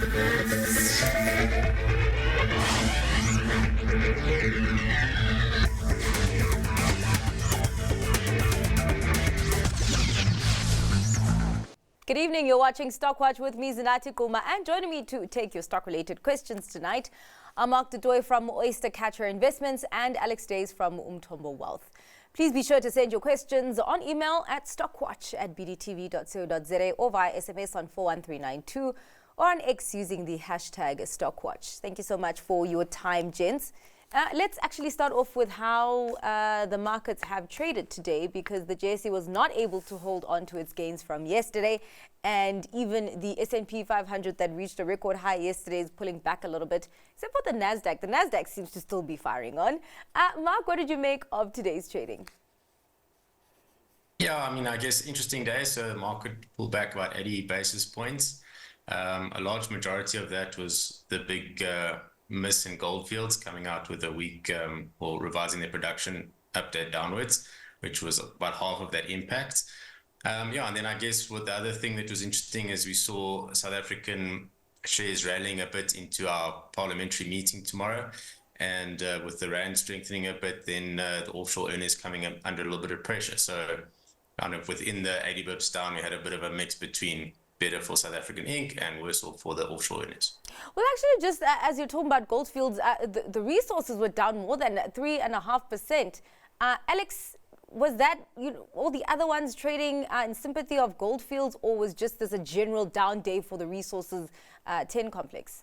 Good evening, you're watching Stock Watch with me, Zinati Kuma, and joining me to take your stock-related questions tonight are Mark Dutoy from Oyster Catcher Investments and Alex Days from Umthombo Wealth. Please be sure to send your questions on email at stockwatch@bdtv.co.za or via SMS on 41392 or on X using the hashtag StockWatch. Thank you so much for your time, gents. Let's actually start off with how the markets have traded today, because the JSE was not able to hold on to its gains from yesterday, and even the S&P 500 that reached a record high yesterday is pulling back a little bit, except for the Nasdaq. The Nasdaq seems to still be firing on. Mark, what did you make of today's trading? Yeah, I guess interesting day. So the market pulled back about 80 basis points. A large majority of that was the big miss in Goldfields coming out with a weak or revising their production update downwards, which was about half of that impact. And then I guess what the other thing that was interesting is we saw South African shares rallying a bit into our parliamentary meeting tomorrow. And with the rand strengthening a bit, then the offshore earners coming up under a little bit of pressure. So kind of within the 80 bips down, we had a bit of a mix between better for South African Inc. and worse off for the offshore earners. Well, actually, just as you're talking about Goldfields, the resources were down more than 3.5%. Alex, was that all the other ones trading in sympathy of Goldfields, or was just this a general down day for the resources 10 complex?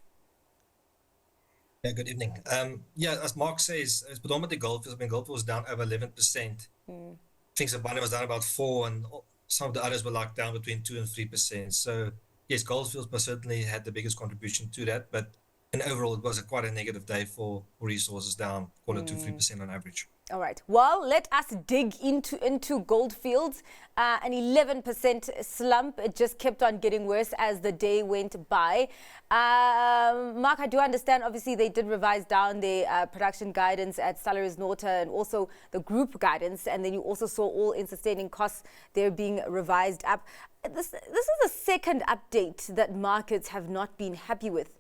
Yeah, good evening. As Mark says, it's predominantly Goldfields. Goldfields was down over 11%. I think Sabana was down about 4%, and some of the others were like down between 2 and 3%. So yes, Goldfields certainly had the biggest contribution to that, but in overall it was quite a negative day for resources, down call it 2-3% on average. All right. Well, let us dig into Goldfields. An 11% slump. It just kept on getting worse as the day went by. Mark, I do understand, obviously, they did revise down their production guidance at Salaries Nota and also the group guidance. And then you also saw all-in sustaining costs, they're being revised up. This is the second update that markets have not been happy with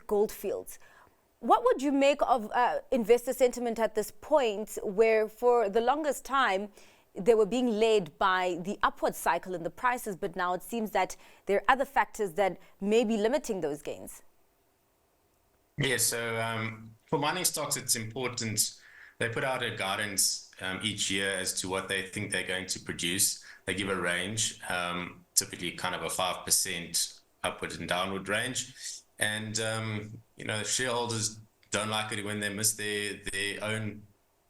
Goldfields. What would you make of investor sentiment at this point, where for the longest time they were being led by the upward cycle in the prices, but now it seems that there are other factors that may be limiting those gains? Yeah, so for mining stocks, it's important. They put out a guidance each year as to what they think they're going to produce. They give a range, typically kind of a 5% upward and downward range. And, shareholders don't like it when they miss their own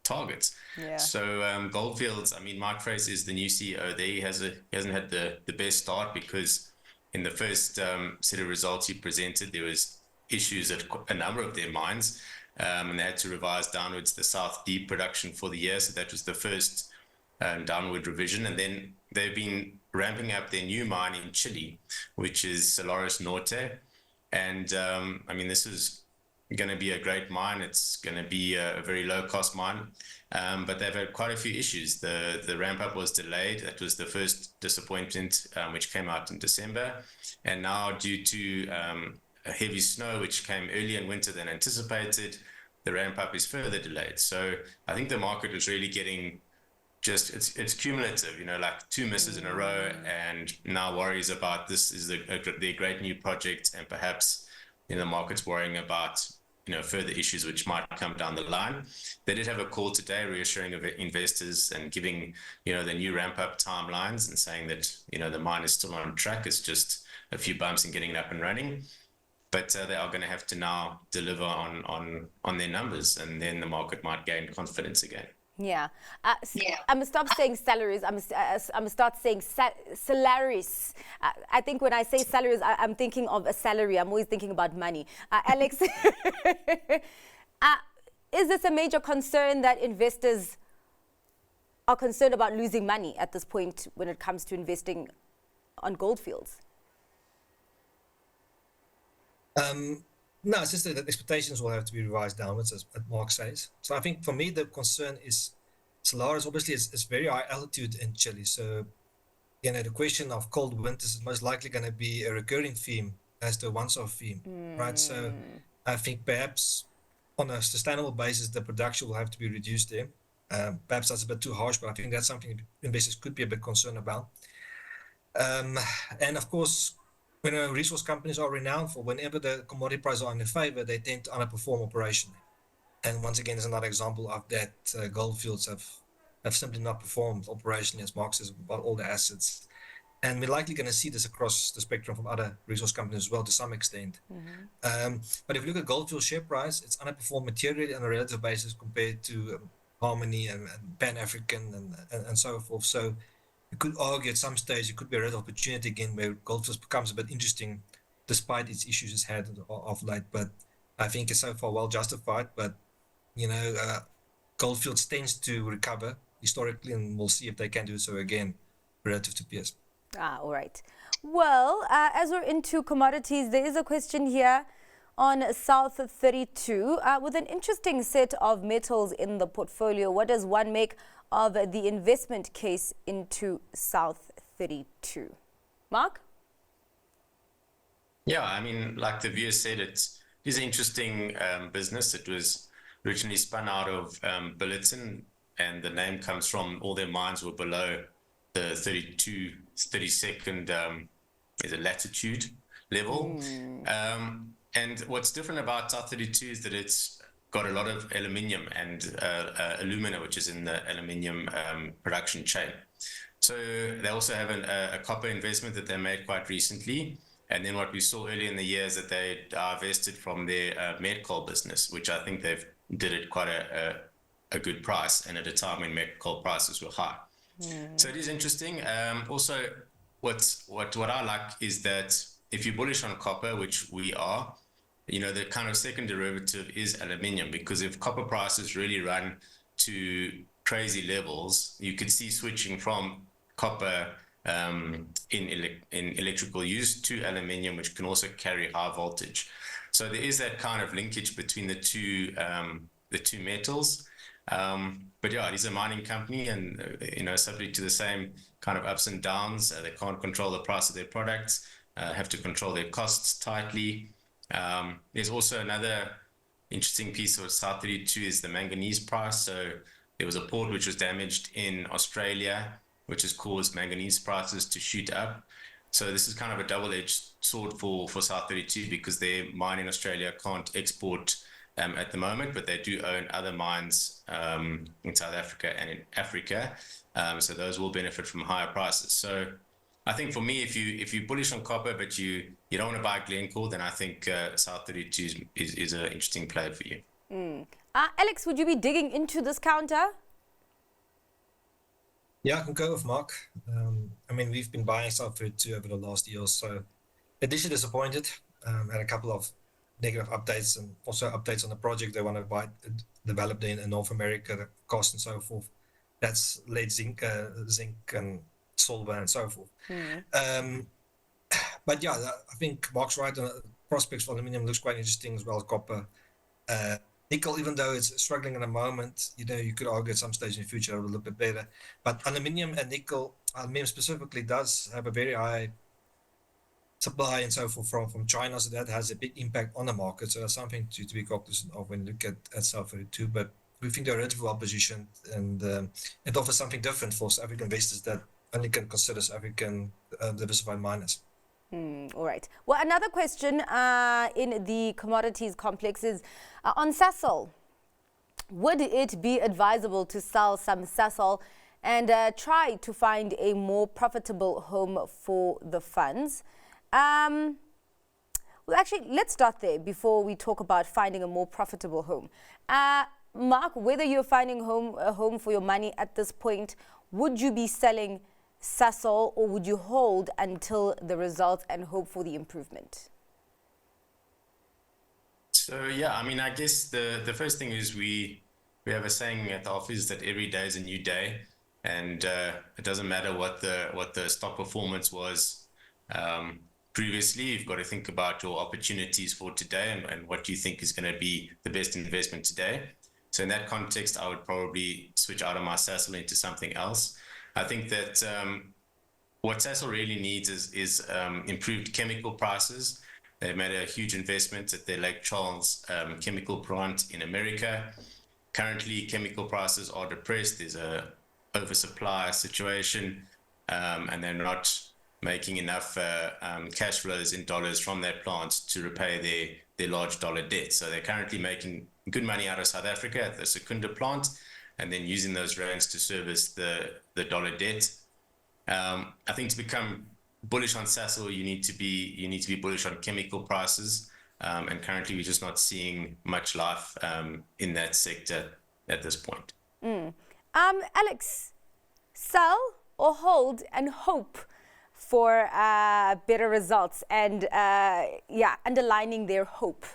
targets. Yeah. So Goldfields, Mike Fraser is the new CEO there. He hasn't had the best start, because in the first set of results he presented, there was issues at a number of their mines, and they had to revise downwards the South Deep production for the year. So that was the first downward revision. And then they've been ramping up their new mine in Chile, which is Salares Norte. And this is going to be a great mine. It's going to be a very low-cost mine, but they've had quite a few issues. The ramp-up was delayed. That was the first disappointment, which came out in December. And now, due to a heavy snow, which came earlier in winter than anticipated, the ramp-up is further delayed. So I think the market is really getting it's cumulative, like two misses in a row, and now worries about this is their great new project, and perhaps the market's worrying about further issues which might come down the line. They did have a call today reassuring of investors and giving the new ramp up timelines and saying that the mine is still on track. It's just a few bumps in getting it up and running, but they are going to have to now deliver on their numbers, and then the market might gain confidence again. Yeah. I'm going to stop saying salaries. I'm going to start saying salaries. I think when I say salaries, I'm thinking of a salary. I'm always thinking about money. Alex, is this a major concern that investors are concerned about losing money at this point when it comes to investing on Goldfields? No, it's just that expectations will have to be revised downwards, as Mark says. So I think for me, the concern is Salares obviously is very high altitude in Chile. So, the question of cold winters is most likely going to be a recurring theme as the once-off fee, right? So I think perhaps on a sustainable basis, the production will have to be reduced there. Perhaps that's a bit too harsh, but I think that's something investors could be a bit concerned about. And of course, when resource companies are renowned for, whenever the commodity prices are in their favor, they tend to underperform operationally. And once again, there's another example of that. Goldfields have simply not performed operationally, as Mark says, about all the assets. And we're likely going to see this across the spectrum from other resource companies as well, to some extent. But if you look at Goldfields share price, it's underperformed materially on a relative basis compared to Harmony and Pan African and so forth. So you could argue at some stage it could be a red opportunity again where Goldfields becomes a bit interesting, despite its issues it's had of late. But I think it's so far well justified. But Goldfields tends to recover historically, and we'll see if they can do so again relative to peers. All right. Well, as we're into commodities, there is a question here on South 32. With an interesting set of metals in the portfolio, what does one make of the investment case into South 32? Mark? Yeah, I mean, like the viewer said, it is an interesting business. It was originally spun out of Billiton, and the name comes from all their mines were below the 32nd is a latitude level. And what's different about South 32 is that it's got a lot of aluminium and alumina, which is in the aluminium production chain. So they also have a copper investment that they made quite recently. And then what we saw earlier in the year is that they divested from their met coal business, which I think they've did it quite a good price, and at a time when met coal prices were high. So it is interesting. Also, what I like is that if you're bullish on copper, which we are, the kind of second derivative is aluminium, because if copper prices really run to crazy levels, you could see switching from copper in electrical use to aluminium, which can also carry high voltage. So there is that kind of linkage between the two metals. But yeah, it is a mining company, and subject to the same kind of ups and downs. They can't control the price of their products, have to control their costs tightly. There's also another interesting piece of South 32 is the manganese price. So there was a port which was damaged in Australia, which has caused manganese prices to shoot up. So this is kind of a double-edged sword for South 32, because their mine in Australia can't export at the moment, but they do own other mines in South Africa and in Africa. So those will benefit from higher prices. So I think for me, if you're bullish on copper, but you don't want to buy Glencore, then I think South 32 is an interesting play for you. Alex, would you be digging into this counter? Yeah, I can go with Mark. I mean, we've been buying South 32 over the last year or so. Initially disappointed, had a couple of negative updates, and also updates on the project they want to buy, develop in North America, the cost and so forth. That's lead zinc and silver and so forth. But yeah, I think Mark's right. Prospects for aluminium looks quite interesting as well as copper. Nickel, even though it's struggling at the moment, you could argue at some stage in the future it'll look a bit better. But aluminium and nickel, aluminium specifically, does have a very high supply and so forth from China, so that has a big impact on the market. So that's something to be cognizant of when you look at South 32. But we think they're relatively well positioned, and it offers something different for South African investors that only can consider South African diversified miners. All right. Well, another question in the commodities complex is on Sasol. Would it be advisable to sell some Sasol and try to find a more profitable home for the funds? Well, actually, let's start there before we talk about finding a more profitable home. Mark, whether you're finding a home for your money at this point, would you be selling Sasol, or would you hold until the results and hope for the improvement? So yeah, I mean, I guess the first thing is we have a saying at the office that every day is a new day, and it doesn't matter what the stock performance was previously. You've got to think about your opportunities for today and what you think is going to be the best investment today. So in that context, I would probably switch out of my Sasol into something else. I think that what Sasol really needs is improved chemical prices. They've made a huge investment at their Lake Charles chemical plant in America. Currently, chemical prices are depressed. There's a oversupply situation, and they're not making enough cash flows in dollars from their plants to repay their large dollar debt. So they're currently making good money out of South Africa at the Secunda plant, and then using those rands to service the dollar debt. I think to become bullish on Sasol, you need to be bullish on chemical prices, and currently we're just not seeing much life in that sector at this point. Alex, sell or hold and hope for better results, and underlining their hope.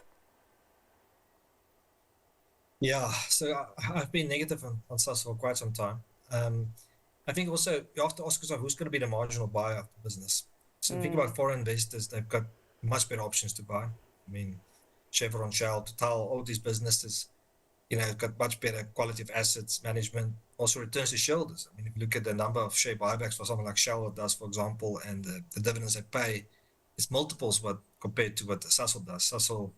Yeah, so I've been negative on Sasol for quite some time. I think also you have to ask yourself who's going to be the marginal buyer of the business. So think about foreign investors; they've got much better options to buy. I mean, Chevron, Shell, Total, all these businesses, got much better quality of assets management, also returns to shareholders. I mean, if you look at the number of share buybacks for someone like Shell does, for example, and the dividends they pay, it's multiples compared to what Sasol does. Sasol,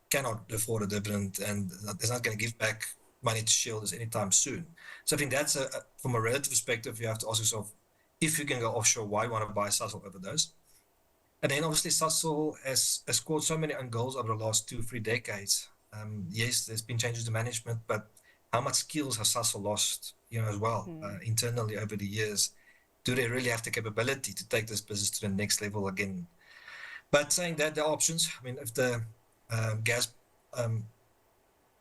cannot afford a dividend and is not going to give back money to shareholders anytime soon. So I think that's from a relative perspective, you have to ask yourself, if you can go offshore, why you want to buy Sasol over those? And then obviously Sasol has scored so many own goals over the last 2-3 decades. Yes, there's been changes to management, but how much skills has Sasol lost, as well, internally over the years? Do they really have the capability to take this business to the next level again? But saying that, there are options. I mean, if the gas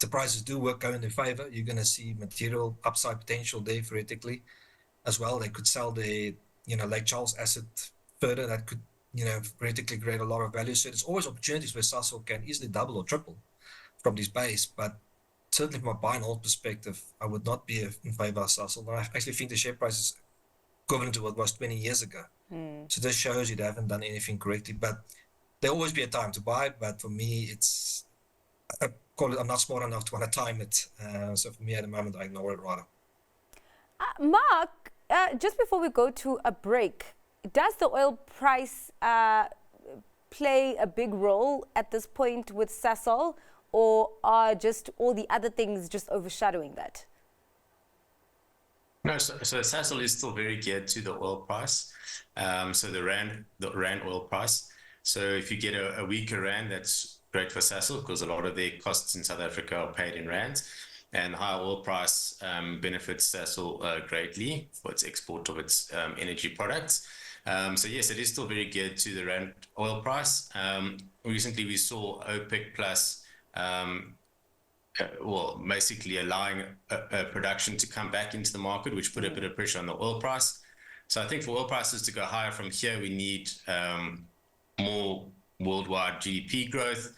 the prices do go in their favor, you're going to see material upside potential there theoretically as well. They could sell their Lake Charles asset further. That could theoretically create a lot of value. So there's always opportunities where Sasol can easily double or triple from this base. But certainly from a buy and hold perspective, I would not be in favor of Sasol. I actually think the share price is equivalent to what was 20 years ago. So this shows you they haven't done anything correctly. But there'll always be a time to buy. But for me, I'm not smart enough to want to time it. So for me at the moment, I ignore it rather. Mark, just before we go to a break, does the oil price play a big role at this point with Sasol, or are just all the other things just overshadowing that? No, so Sasol is still very geared to the oil price. So the rand oil price. So if you get a weaker rand, that's great for Sasol because a lot of their costs in South Africa are paid in rands, and high oil price benefits Sasol greatly for its export of its energy products. So yes, it is still very geared to the rand oil price. Recently, we saw OPEC plus, basically allowing production to come back into the market, which put a bit of pressure on the oil price. So I think for oil prices to go higher from here, we need more worldwide GDP growth.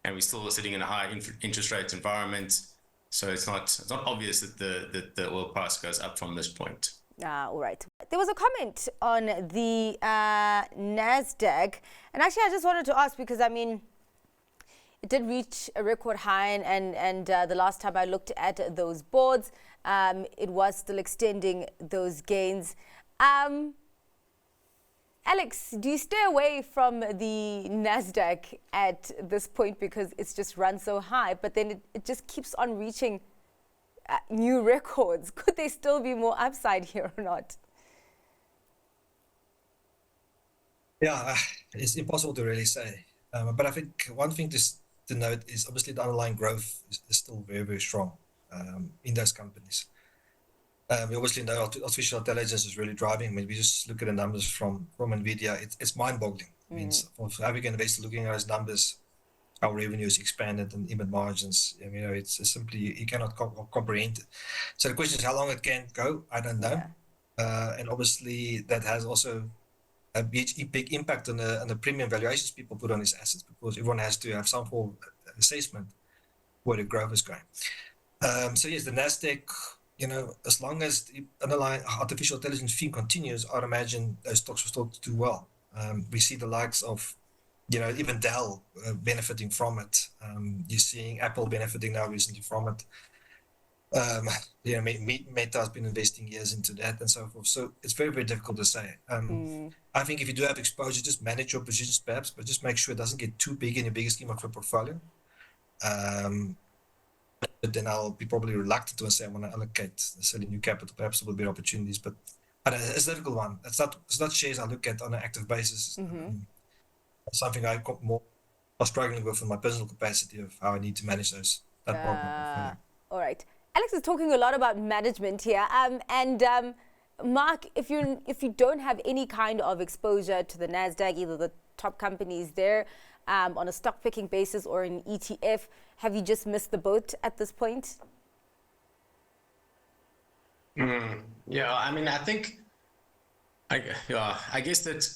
And we're still sitting in a high interest rate environment. So it's not obvious that the oil price goes up from this point. All right. There was a comment on the NASDAQ. And actually, I just wanted to ask because, I mean, it did reach a record high. And the last time I looked at those boards, it was still extending those gains. Alex, do you stay away from the NASDAQ at this point because it's just run so high, but then it just keeps on reaching new records? Could there still be more upside here or not? Yeah, it's impossible to really say. But I think one thing to note is obviously the underlying growth is still very, very strong in those companies. We obviously know artificial intelligence is really driving. I mean, we just look at the numbers from NVIDIA. It's mind-boggling. I mean, for African investors looking at those numbers, our revenues expanded and EBIT margins. It's simply you cannot comprehend it. So the question is how long it can go. I don't know. And obviously that has also a big impact on the premium valuations people put on these assets because everyone has to have some form of assessment where the growth is going. So yes, the NASDAQ. As long as the underlying artificial intelligence theme continues, I'd imagine those stocks will still do well. We see the likes of, even Dell benefiting from it. You're seeing Apple benefiting now recently from it. You know, Meta has been investing years into that and so forth. So it's very, very difficult to say. I think if you do have exposure, just manage your positions perhaps, but just make sure it doesn't get too big in the bigger scheme of your portfolio. But then I'll be probably reluctant to say I want to allocate necessarily new capital. Perhaps there will be opportunities, but it's a difficult one. It's not shares I look at on an active basis. It's something I more are struggling with in my personal capacity of how I need to manage that part of my portfolio. All right. Alex is talking a lot about management here. Mark, if you don't have any kind of exposure to the NASDAQ, either the top companies there on a stock picking basis or an ETF, have you just missed the boat at this point? Yeah, I mean, I think, I guess that,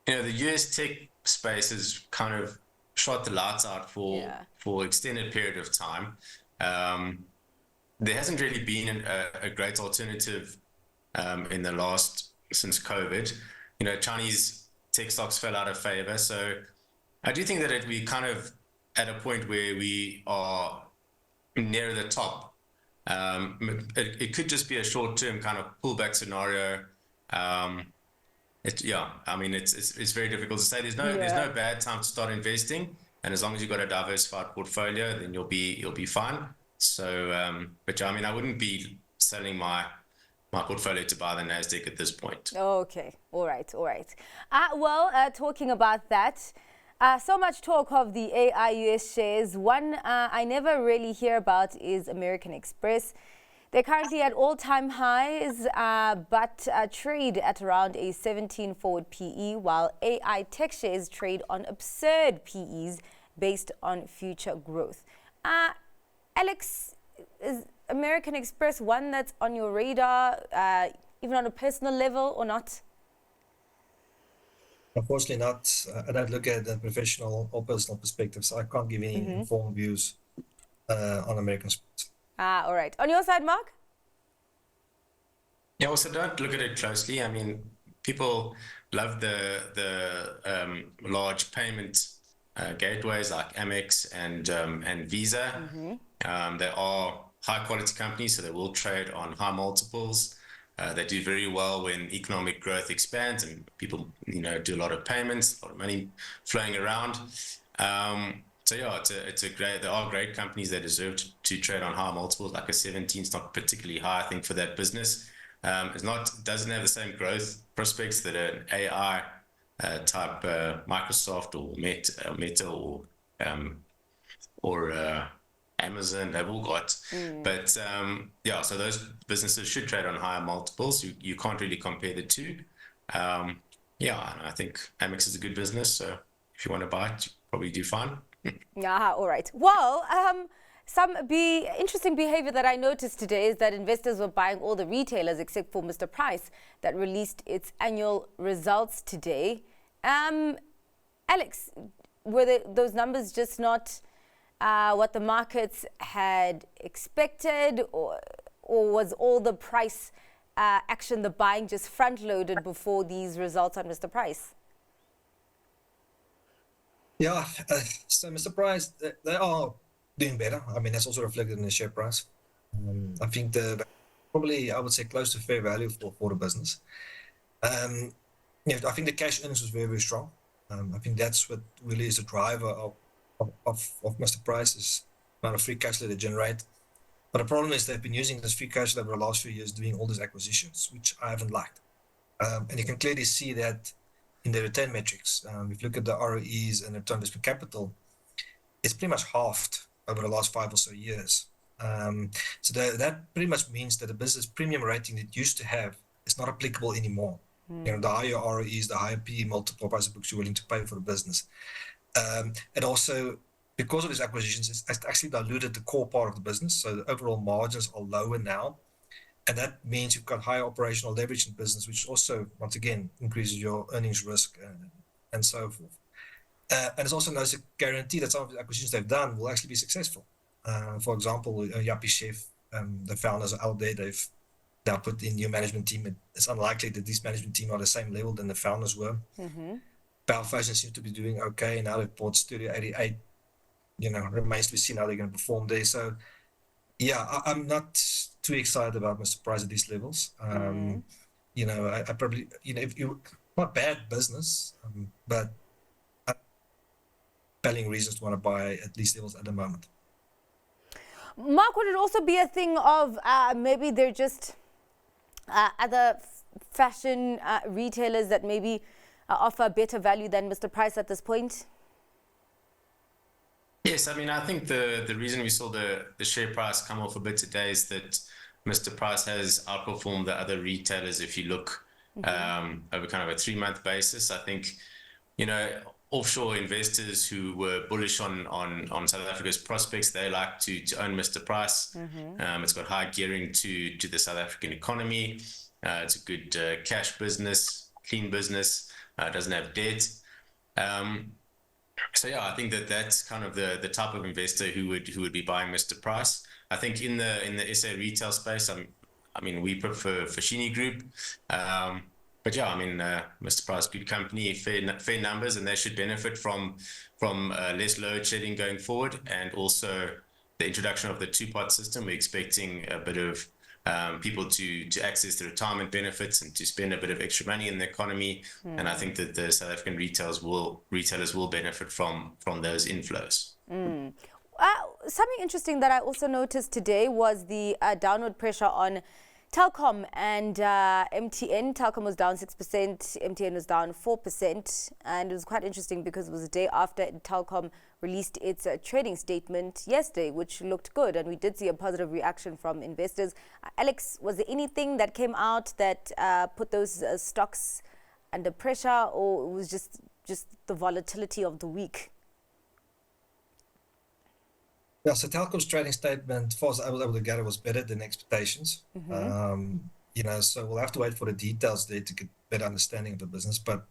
the US tech space has kind of shot the lights out for extended period of time. There hasn't really been a great alternative in the since COVID. Chinese tech stocks fell out of favor. So I do think that we kind of at a point where we are near the top. It could just be a short-term kind of pullback scenario. I mean, it's very difficult to say. There's no bad time to start investing, and as long as you've got a diversified portfolio, then you'll be fine. So, but I mean, I wouldn't be selling my portfolio to buy the NASDAQ at this point. Okay, all right. Talking about that, so much talk of the AI US shares. One I never really hear about is American Express. They're currently at all-time highs, but trade at around a 17 forward PE, while AI tech shares trade on absurd PEs based on future growth. Alex, is American Express one that's on your radar, even on a personal level, or not? Unfortunately not. I don't look at the professional or personal perspective, so I can't give any informed views on American Express. All right. On your side, Mark? Yeah, also don't look at it closely. I mean, people love the large payment gateways like Amex and Visa. They are high quality companies, so they will trade on high multiples. They do very well when economic growth expands and people, do a lot of payments, a lot of money flowing around. So yeah, there are great companies that deserve to trade on high multiples. Like a 17 is not particularly high, I think, for that business. Doesn't have the same growth prospects that an AI type Microsoft or Meta or Amazon have all got. But so those businesses should trade on higher multiples. You can't really compare the two. And I think Amex is a good business, so if you want to buy it, you probably do fine. All right. Well, some interesting behavior that I noticed today is that investors were buying all the retailers except for Mr. Price that released its annual results today. Alex, were those numbers just not what the markets had expected, or was all the price action, the buying, just front-loaded before these results on Mr. Price? Yeah, so Mr. Price, they are doing better. I mean, that's also reflected in the share price. I think probably, I would say, close to fair value for the business. I think the cash earnings was very, very strong. I think that's what really is the driver of Mr. Price, is the amount of free cash flow they generate. But the problem is they've been using this free cash flow over the last few years doing all these acquisitions, which I haven't liked. And you can clearly see that in the return metrics. If you look at the ROEs and the return on investment capital, it's pretty much halved over the last 5 or so years. So that pretty much means that the business premium rating it used to have is not applicable anymore. The higher ROEs, the higher PE multiple price books you're willing to pay for the business. And also, because of these acquisitions, it's actually diluted the core part of the business. So the overall margins are lower now. And that means you've got higher operational leverage in business, which also, once again, increases your earnings risk and so forth. And it's also no guarantee that some of the acquisitions they've done will actually be successful. For example, Yappie Chef, the founders are out there. They've now put in new management team. It's unlikely that this management team are the same level than the founders were. Power Fashion seems to be doing okay. Now they've bought Studio 88. Remains to be seen how they're going to perform there. So Yeah, I'm not too excited about Mr. Price at these levels. You know, I probably, you know, if you not bad business, but compelling reasons to want to buy at these levels at the moment. Mark, would it also be a thing of maybe they're just other fashion retailers that maybe offer better value than Mr. Price at this point? Yes, I mean, I think the reason we saw the share price come off a bit today is that Mr. Price has outperformed the other retailers. If you look over kind of a 3-month basis, I think, you know, offshore investors who were bullish on South Africa's prospects, they like to own Mr. Price. It's got high gearing to the South African economy. It's a good cash business, clean business. Doesn't have debt. So yeah, I think that's kind of the type of investor who would be buying Mr. Price. I think in the SA retail space, I mean, we prefer Shein Group. But yeah, I mean, Mr. Price, good company, fair numbers, and they should benefit from less load shedding going forward, and also the introduction of the two-pot system. We're expecting a bit of people to access the retirement benefits and to spend a bit of extra money in the economy. And I think that the South African retailers will benefit from those inflows. Something interesting that I also noticed today was the downward pressure on Telkom and MTN. Telkom was down 6%, MTN was down 4%, and it was quite interesting because it was a day after Telkom released its trading statement yesterday, which looked good, and we did see a positive reaction from investors. Alex, was there anything that came out that put those stocks under pressure, or it was just the volatility of the week? Yeah, so Telkom's trading statement, as far as I was able to gather, was better than expectations. You know, so we'll have to wait for the details there to get better understanding of the business. But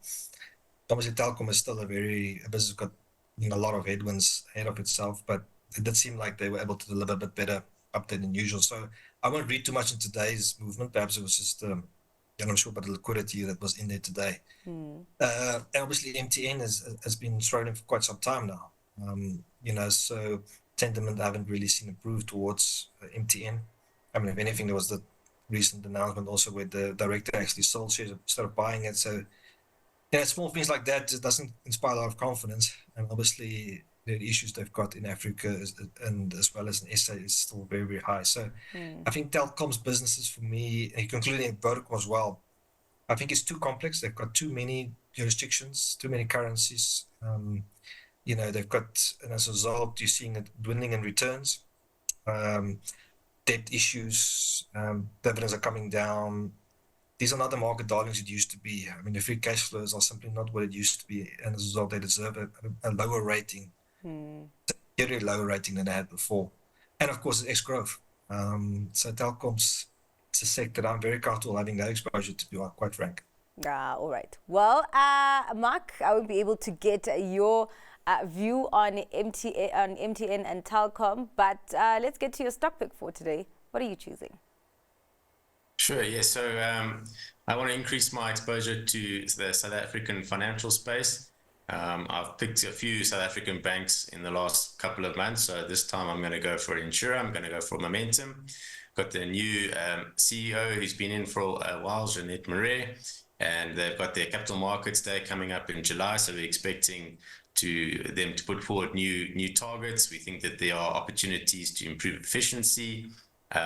obviously, Telkom is still a business got, you know, a lot of headwinds ahead of itself. But it did seem like they were able to deliver a bit better update than usual. So I won't read too much in today's movement. Perhaps it was just, I'm not sure about the liquidity that was in there today. And obviously, MTN has been struggling for quite some time now. You know, so sentiment I haven't really seen improve towards MTN. I mean, if anything, there was the recent announcement also where the director actually sold shares instead of buying it. So, yeah, small things like that just doesn't inspire a lot of confidence. And obviously, the issues they've got in Africa and as well as in SA is still very, very high. So I think Telkom's businesses for me, including Vodacom as well, I think it's too complex. They've got too many jurisdictions, too many currencies. You know, they've got, and as a result, you're seeing it dwindling in returns. Debt issues, dividends are coming down. These are not the market darlings it used to be. I mean, the free cash flows are simply not what it used to be. And as a result, they deserve a lower rating, very lower rating than they had before. And of course, it's ex-growth. So Telkom's, it's a sector I'm very comfortable having that exposure to, be quite frank. All right. Well, Mark, I won't be able to get your view on MTN and Telkom, but let's get to your stock pick for today. What are you choosing? Sure, yes. So I want to increase my exposure to the South African financial space. I've picked a few South African banks in the last couple of months. So this time I'm going to go for Insura. I'm going to go for Momentum. Got the new CEO who's been in for a while, Jeanette Marais, and they've got their Capital Markets Day coming up in July. So we're expecting them to put forward new targets. We think that there are opportunities to improve efficiency.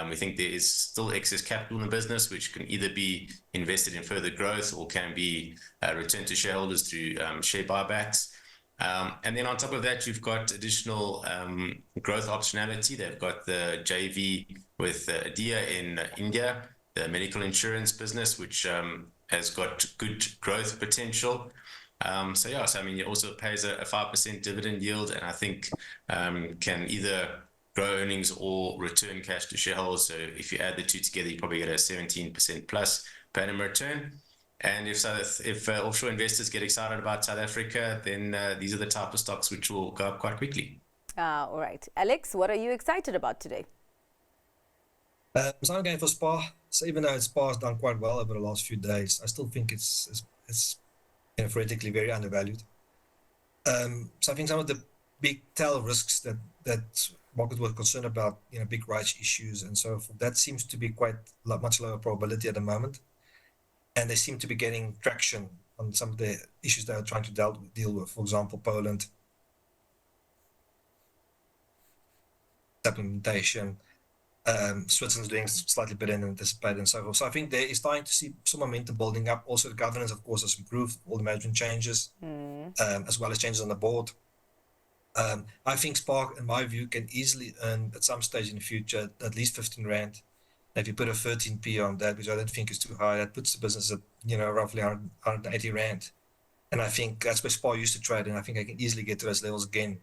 We think there is still excess capital in the business, which can either be invested in further growth or can be returned to shareholders through share buybacks. And then on top of that, you've got additional growth optionality. They've got the JV with Adia in India, the medical insurance business, which has got good growth potential. So I mean, it also pays a 5% dividend yield, and I think can either grow earnings or return cash to shareholders. So if you add the two together, you probably get a 17% plus per annum return. And if offshore investors get excited about South Africa, then these are the type of stocks which will go up quite quickly. All right. Alex, what are you excited about today? So I'm going for SPAR. So even though SPAR has done quite well over the last few days, I still think it's theoretically very undervalued. So I think some of the big tail risks that market was concerned about, big rights issues and so forth. That seems to be quite much lower probability at the moment. And they seem to be getting traction on some of the issues they are trying to deal with. For example, Poland, implementation, Switzerland's doing slightly better than anticipated and so forth. So I think there is starting to see some momentum building up. Also, the governance, of course, has improved, all the management changes, as well as changes on the board. I think Spark, in my view, can easily earn at some stage in the future at least 15 Rand. If you put a 13p on that, which I don't think is too high, that puts the business at, roughly 180 Rand. And I think that's where Spark used to trade, and I think I can easily get to those levels again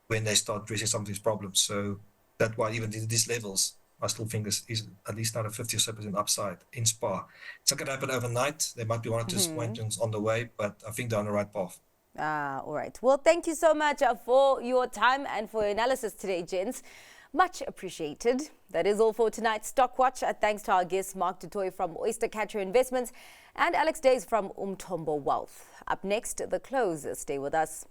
when they start addressing some of these problems. So that's why even these levels, I still think is at least not a 50 or so percent upside in Spa. It's not going to happen overnight. There might be one or two disappointments on the way, but I think they're on the right path. All right. Well, thank you so much for your time and for your analysis today, gents. Much appreciated. That is all for tonight's Stock Watch. Thanks to our guests, Mark du Toit from Oyster Catcher Investments and Alex Days from Umthombo Wealth. Up next, The Close. Stay with us.